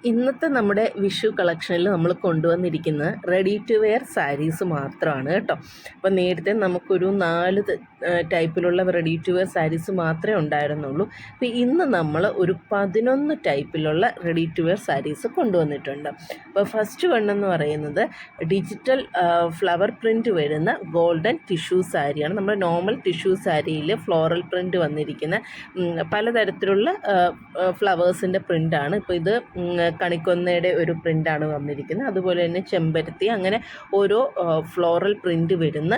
ഇന്നത്തെ നമ്മുടെ വിഷു കളക്ഷനിൽ നമ്മൾ കൊണ്ടുവന്നിരിക്കുന്നത് റെഡി ടു വെയർ സാരീസ് മാത്രമാണ് കേട്ടോ. അപ്പോൾ നേരത്തെ നമുക്കൊരു 4 ടൈപ്പിലുള്ള റെഡി ടു വെയർ സാരീസ് മാത്രമേ ഉണ്ടായിരുന്നുള്ളൂ. അപ്പോൾ ഇന്ന് നമ്മൾ ഒരു 11 ടൈപ്പിലുള്ള റെഡി ടു വെയർ സാരീസ് കൊണ്ടുവന്നിട്ടുണ്ട്. അപ്പോൾ ഫസ്റ്റ് വണ്ണെന്ന് പറയുന്നത് ഡിജിറ്റൽ ഫ്ലവർ പ്രിൻറ്റ് വരുന്ന ഗോൾഡൻ ടിഷ്യൂ സാരിയാണ്. നമ്മുടെ നോർമൽ ടിഷ്യൂ സാരിയിൽ ഫ്ലോറൽ പ്രിൻറ്റ് വന്നിരിക്കുന്ന പലതരത്തിലുള്ള ഫ്ലവേഴ്സിൻ്റെ പ്രിൻ്റാണ്. ഇപ്പോൾ ഇത് കണിക്കൊന്നയുടെ ഒരു പ്രിൻ്റാണ് വന്നിരിക്കുന്നത്. അതുപോലെ തന്നെ ചെമ്പരത്തി, അങ്ങനെ ഓരോ ഫ്ലോറൽ പ്രിൻ്റ് വരുന്ന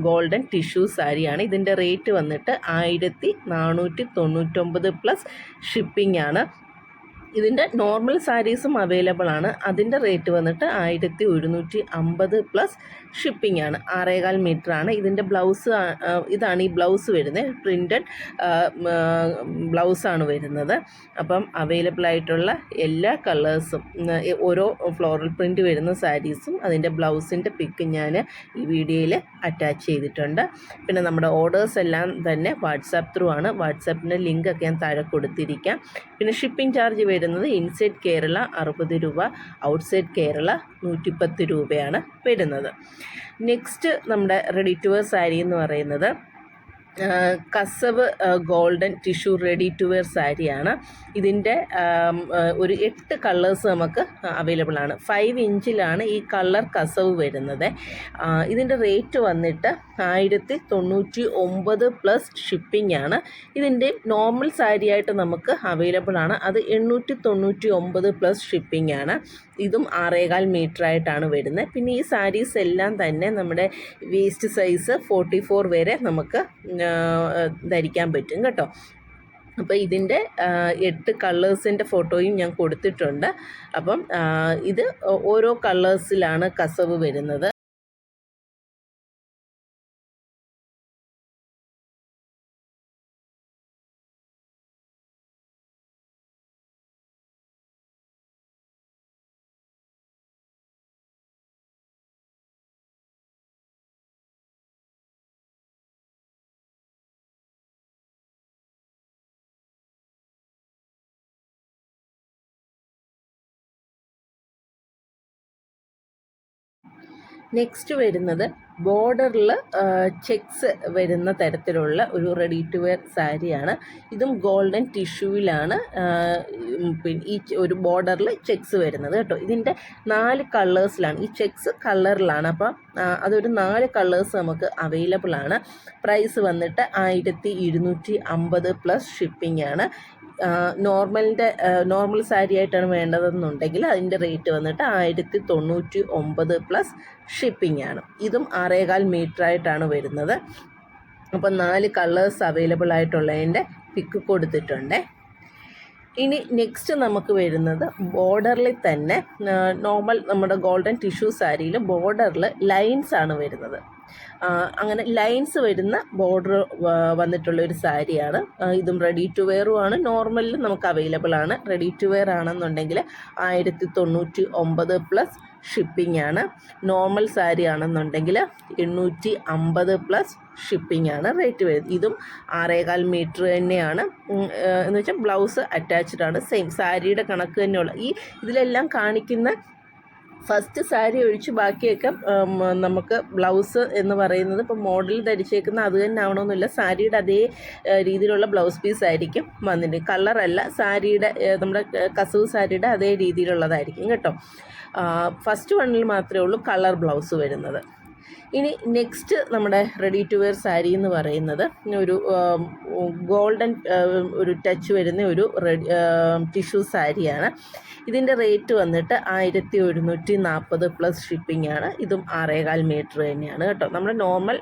ഗോൾഡൻ ടിഷ്യൂ സാരിയാണ്. ഇതിൻ്റെ റേറ്റ് വന്നിട്ട് 1499 പ്ലസ് ഷിപ്പിംഗ് ആണ്. ഇതിൻ്റെ നോർമൽ സാരീസും അവൈലബിൾ ആണ്. അതിൻ്റെ റേറ്റ് വന്നിട്ട് 1150 പ്ലസ് ഷിപ്പിംഗ് ആണ്. 6.25 മീറ്ററാണ് ഇതിൻ്റെ ബ്ലൗസ്. ഇതാണ് ഈ ബ്ലൗസ് വരുന്നത്. പ്രിൻറ്റഡ് ബ്ലൗസാണ് വരുന്നത്. അപ്പം അവൈലബിൾ ആയിട്ടുള്ള എല്ലാ കളേഴ്സും ഓരോ ഫ്ലോറൽ പ്രിൻറ്റ് വരുന്ന സാരീസും അതിൻ്റെ ബ്ലൗസിൻ്റെ പിക്ക് ഞാൻ ഈ വീഡിയോയിൽ അറ്റാച്ച് ചെയ്തിട്ടുണ്ട്. പിന്നെ നമ്മുടെ ഓർഡേഴ്സ് എല്ലാം തന്നെ വാട്സാപ്പ് ത്രൂ ആണ്. വാട്സാപ്പിൻ്റെ ലിങ്കൊക്കെ ഞാൻ താഴെ കൊടുത്തിരിക്കാം. പിന്നെ ഷിപ്പിംഗ് ചാർജ് വരുന്നത് ഇൻസൈഡ് കേരള 60 രൂപ, ഔട്ട്സൈഡ് കേരള 110 രൂപയാണ് വരുന്നത്. നെക്സ്റ്റ് നമ്മുടെ റെഡി ടു വെയർ സാരി എന്ന് പറയുന്നത് kasavu golden tissue ready to wear സാരിയാണ്. ഇതിൻ്റെ ഒരു 8 കളേഴ്സ് നമുക്ക് അവൈലബിൾ ആണ്. 5 ഇഞ്ചിലാണ് ഈ കളർ കസവ് വരുന്നത്. ഇതിൻ്റെ റേറ്റ് വന്നിട്ട് 1099 പ്ലസ് ഷിപ്പിംഗ് ആണ്. ഇതിൻ്റെ നോർമൽ സാരിയായിട്ട് നമുക്ക് അവൈലബിൾ ആണ്. അത് 899 പ്ലസ് ഷിപ്പിംഗ് ആണ്. ഇതും 6.25 മീറ്ററായിട്ടാണ് വരുന്നത്. പിന്നെ ഈ സാരീസ് എല്ലാം തന്നെ നമ്മുടെ വേസ്റ്റ് സൈസ് 44 വരെ നമുക്ക് ധരിക്കാൻ പറ്റും കേട്ടോ. അപ്പോൾ ഇതിൻ്റെ 8 കളേഴ്സിൻ്റെ ഫോട്ടോയും ഞാൻ കൊടുത്തിട്ടുണ്ട്. അപ്പം ഇത് ഓരോ കളേഴ്സിലാണ് കസവ് വരുന്നത്. നെക്സ്റ്റ് വരുന്നത് ബോർഡറിൽ ചെക്സ് വരുന്ന തരത്തിലുള്ള ഒരു റെഡി ടു വെയർ സാരിയാണ്. ഇതും ഗോൾഡൻ ടിഷ്യൂവിലാണ് ഈ ഒരു ബോർഡറിൽ ചെക്സ് വരുന്നത് കേട്ടോ. ഇതിൻ്റെ 4 കളേഴ്സിലാണ്. ഈ ചെക്സ് കളറിലാണ്. അപ്പം അതൊരു 4 കളേഴ്സ് നമുക്ക് അവൈലബിൾ ആണ്. പ്രൈസ് വന്നിട്ട് 1250 പ്ലസ് ഷിപ്പിംഗ് ആണ്. നോർമൽ സാരി ആയിട്ടാണ് വേണ്ടതെന്നുണ്ടെങ്കിൽ അതിൻ്റെ റേറ്റ് വന്നിട്ട് 1099 പ്ലസ് ഷിപ്പിംഗ് ആണ്. ഇതും 6.25 മീറ്ററായിട്ടാണ് വരുന്നത്. അപ്പം 4 കളേഴ്സ് അവൈലബിൾ ആയിട്ടുള്ളതിൻ്റെ പിക്ക് കൊടുത്തിട്ടുണ്ട്. ഇനി നെക്സ്റ്റ് നമുക്ക് വരുന്നത് ബോർഡറിൽ തന്നെ നോർമൽ നമ്മുടെ ഗോൾഡൻ ടിഷ്യൂ സാരിയിൽ ബോർഡറിൽ ലൈൻസ് ആണ് വരുന്നത്. അങ്ങനെ ലൈൻസ് വരുന്ന ബോർഡർ വന്നിട്ടുള്ളൊരു സാരിയാണ്. ഇതും റെഡി ടു വെയറും ആണ്. നോർമലിൽ നമുക്ക് അവൈലബിൾ ആണ്. റെഡി ടു വെയർ ആണെന്നുണ്ടെങ്കിൽ 1099 പ്ലസ് ഷിപ്പിംഗ് ആണ്. നോർമൽ സാരി ആണെന്നുണ്ടെങ്കിൽ 850 പ്ലസ് ഷിപ്പിംഗ് ആണ് റേറ്റ് വരുന്നത്. ഇതും 6.25 മീറ്റർ തന്നെയാണ്. എന്ന് വെച്ചാൽ ബ്ലൗസ് അറ്റാച്ച്ഡ് ആണ്. സെയിം സാരിയുടെ കണക്ക് തന്നെയുള്ള ഇതിലെല്ലാം കാണിക്കുന്ന ഫസ്റ്റ് സാരി ഒഴിച്ച് ബാക്കിയൊക്കെ നമുക്ക് ബ്ലൗസ് എന്ന് പറയുന്നത് ഇപ്പോൾ മോഡൽ ധരിച്ചേക്കുന്ന അത് തന്നെ ആവണമെന്നില്ല. സാരിയുടെ അതേ രീതിയിലുള്ള ബ്ലൗസ് പീസ് ആയിരിക്കും വന്നിട്ട്. കളറല്ല, സാരിയുടെ നമ്മുടെ കസവ് സാരിയുടെ അതേ രീതിയിലുള്ളതായിരിക്കും കേട്ടോ. ഫസ്റ്റ് വണ്ണിൽ മാത്രമേ ഉള്ളൂ കളർ ബ്ലൗസ് വരുന്നത്. ഇനി നെക്സ്റ്റ് നമ്മുടെ റെഡി ടു വെയർ സാരി എന്ന് പറയുന്നത് ഒരു ഗോൾഡൻ ഒരു ടച്ച് വരുന്ന ഒരു ടിഷ്യൂ സാരിയാണ്. ഇതിൻ്റെ റേറ്റ് വന്നിട്ട് 1140 പ്ലസ് ഷിപ്പിംഗ് ആണ്. ഇതും 6.25 മീറ്റർ തന്നെയാണ് കേട്ടോ. നമ്മുടെ നോർമൽ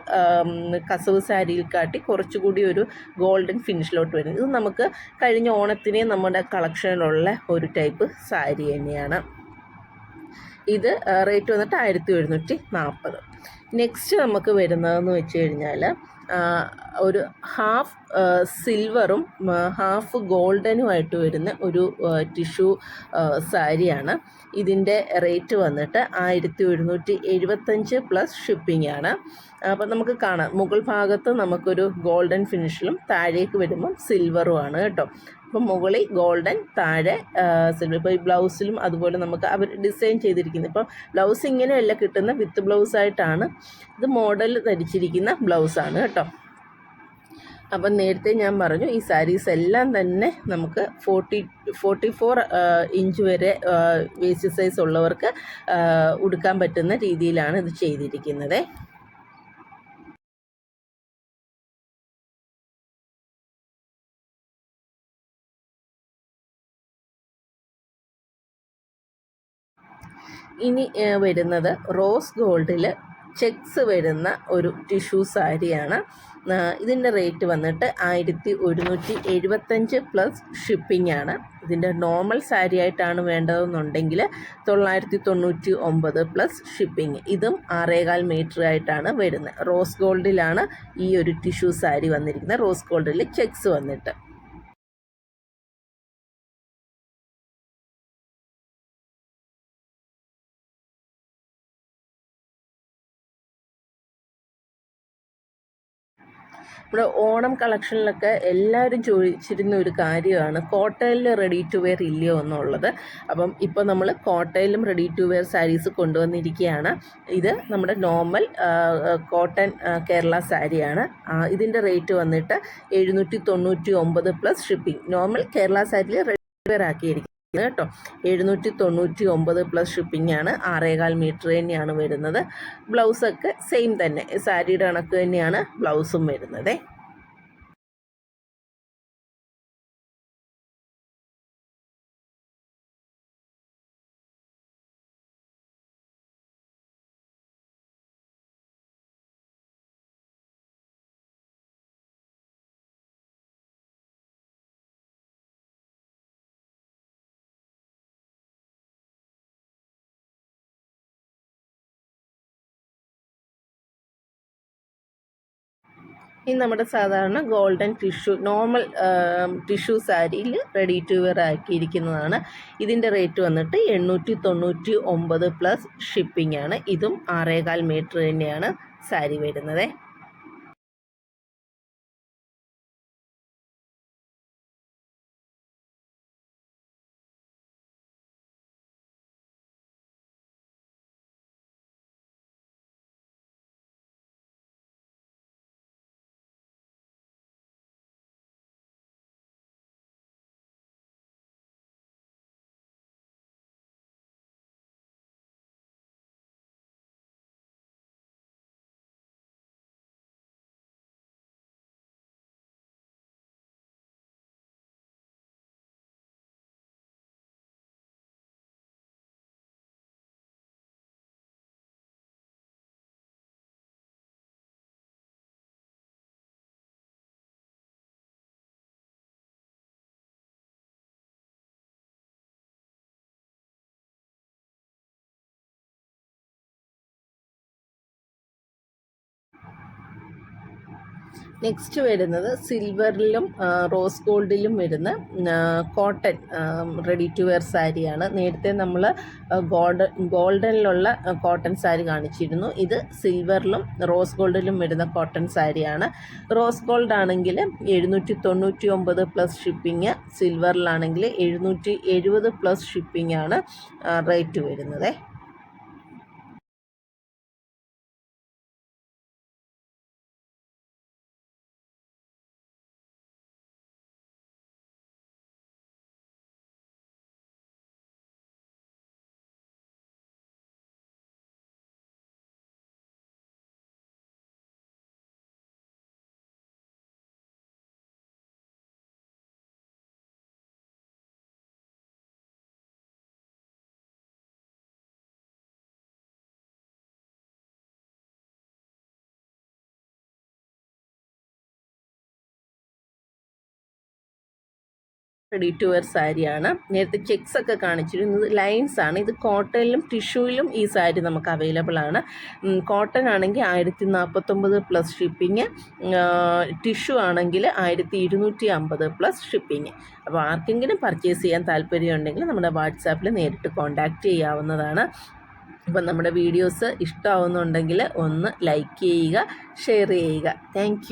കസവ് സാരിയിൽ കാട്ടി കുറച്ചുകൂടി ഒരു ഗോൾഡൻ ഫിനിഷിലോട്ട് വരുന്നത്. ഇത് നമുക്ക് കഴിഞ്ഞ ഓണത്തിനെ നമ്മുടെ കളക്ഷനിലുള്ള ഒരു ടൈപ്പ് സാരി തന്നെയാണ്. ഇത് റേറ്റ് വന്നിട്ട് 1740. നെക്സ്റ്റ് നമുക്ക് വരുന്നതെന്ന് വെച്ച് കഴിഞ്ഞാൽ ഒരു ഹാഫ് സിൽവറും ഹാഫ് ഗോൾഡനുമായിട്ട് വരുന്ന ഒരു ടിഷ്യൂ സാരിയാണ്. ഇതിൻ്റെ റേറ്റ് വന്നിട്ട് 1175 പ്ലസ് ഷിപ്പിംഗ് ആണ്. അപ്പം നമുക്ക് കാണാം മുകൾ ഭാഗത്ത് നമുക്കൊരു ഗോൾഡൻ ഫിനിഷിലും താഴേക്ക് വരുമ്പം സിൽവറുമാണ് കേട്ടോ. അപ്പം മുകളിൽ ഗോൾഡൻ, താഴെ സിൽവർ. ഇപ്പോൾ ഈ ബ്ലൗസിലും അതുപോലെ നമുക്ക് അവർ ഡിസൈൻ ചെയ്തിരിക്കുന്നത്. ഇപ്പം ബ്ലൗസ് ഇങ്ങനെയല്ല കിട്ടുന്ന, വിത്ത് ബ്ലൗസായിട്ടാണ് ഇത് മോഡൽ ധരിച്ചിരിക്കുന്ന ബ്ലൗസാണ് കേട്ടോ. അപ്പം നേരത്തെ ഞാൻ പറഞ്ഞു ഈ സാരീസ് എല്ലാം തന്നെ നമുക്ക് 44 ഇഞ്ച് വരെ വേസ്റ്റ് സൈസ് ഉള്ളവർക്ക് ഉടുക്കാൻ പറ്റുന്ന രീതിയിലാണ് ഇത് ചെയ്തിരിക്കുന്നത്. ഇനി വരുന്നത് റോസ് ഗോൾഡിൽ ചെക്സ് വരുന്ന ഒരു ടിഷ്യൂ സാരിയാണ്. ഇതിൻ്റെ റേറ്റ് വന്നിട്ട് 1175 പ്ലസ് ഷിപ്പിംഗ് ആണ്. ഇതിൻ്റെ നോർമൽ സാരി ആയിട്ടാണ് വേണ്ടതെന്നുണ്ടെങ്കിൽ 999 പ്ലസ് ഷിപ്പിംഗ്. ഇതും 6.25 മീറ്റർ ആയിട്ടാണ് വരുന്നത്. റോസ് ഗോൾഡിലാണ് ഈ ഒരു ടിഷ്യൂ സാരി വന്നിരിക്കുന്നത്. റോസ് ഗോൾഡിൽ ചെക്സ് വന്നിട്ട്. നമ്മുടെ ഓണം കളക്ഷനിലൊക്കെ എല്ലാവരും ചോദിച്ചിരുന്ന ഒരു കാര്യമാണ് കോട്ടണിൽ റെഡി ടു വെയർ ഇല്ലയോ എന്നുള്ളത്. അപ്പം ഇപ്പോൾ നമ്മൾ കോട്ടണിലും റെഡി ടു വെയർ സാരീസ് കൊണ്ടുവന്നിരിക്കുകയാണ്. ഇത് നമ്മുടെ നോർമൽ കോട്ടൺ കേരള സാരിയാണ്. ഇതിൻ്റെ റേറ്റ് വന്നിട്ട് 799 പ്ലസ് ഷിപ്പിംഗ്. നോർമൽ കേരള സാരിയിൽ റെഡി ടു വെയർ ആക്കിയിരിക്കുന്നത് കേട്ടോ. 799 പ്ലസ് ഷിപ്പിംഗ് ആണ്. 6.25 മീറ്റർ തന്നെയാണ് വരുന്നത്. ബ്ലൗസൊക്കെ സെയിം തന്നെ, സാരിയുടെ കണക്ക് തന്നെയാണ് ബ്ലൗസും വരുന്നത്. ഇനി നമ്മുടെ സാധാരണ ഗോൾഡൻ ടിഷ്യൂ നോർമൽ ടിഷ്യൂ സാരിയിൽ റെഡി ടു വെയർ ആക്കിയിരിക്കുന്നതാണ്. ഇതിൻ്റെ റേറ്റ് വന്നിട്ട് 899 പ്ലസ് ഷിപ്പിംഗ് ആണ്. ഇതും 6.25 മീറ്റർ തന്നെയാണ് സാരി വരുന്നത്. നെക്സ്റ്റ് വരുന്നത് സിൽവറിലും റോസ് ഗോൾഡിലും വരുന്ന കോട്ടൺ റെഡി ടു വെയർ സാരിയാണ്. നേരത്തെ നമ്മൾ ഗോൾഡനിലുള്ള കോട്ടൺ സാരി കാണിച്ചിരുന്നു. ഇത് സിൽവറിലും റോസ് ഗോൾഡിലും വരുന്ന കോട്ടൺ സാരിയാണ്. റോസ് ഗോൾഡ് ആണെങ്കിൽ 799 പ്ലസ് ഷിപ്പിംഗ്, സിൽവറിലാണെങ്കിൽ 770 പ്ലസ് ഷിപ്പിംഗ് ആണ് റേറ്റ് വരുന്നത്. റെഡി ടു വെയർ സാരിയാണ്. നേരത്തെ ചെക്സ് ഒക്കെ കാണിച്ചിരുന്നത് ലൈൻസ് ആണ്. ഇത് കോട്ടണിലും ടിഷ്യൂയിലും ഈ സാരി നമുക്ക് അവൈലബിൾ ആണ്. കോട്ടൺ ആണെങ്കിൽ 1049 പ്ലസ് ഷിപ്പിങ്, ടിഷ്യൂ ആണെങ്കിൽ 1250 പ്ലസ് ഷിപ്പിങ്. അപ്പോൾ ആർക്കെങ്കിലും പർച്ചേസ് ചെയ്യാൻ താല്പര്യമുണ്ടെങ്കിൽ നമ്മുടെ വാട്സാപ്പിൽ നേരിട്ട് കോൺടാക്റ്റ് ചെയ്യാവുന്നതാണ്. അപ്പം നമ്മുടെ വീഡിയോസ് ഇഷ്ടമാവുന്നുണ്ടെങ്കിൽ ഒന്ന് ലൈക്ക് ചെയ്യുക, ഷെയർ ചെയ്യുക. താങ്ക്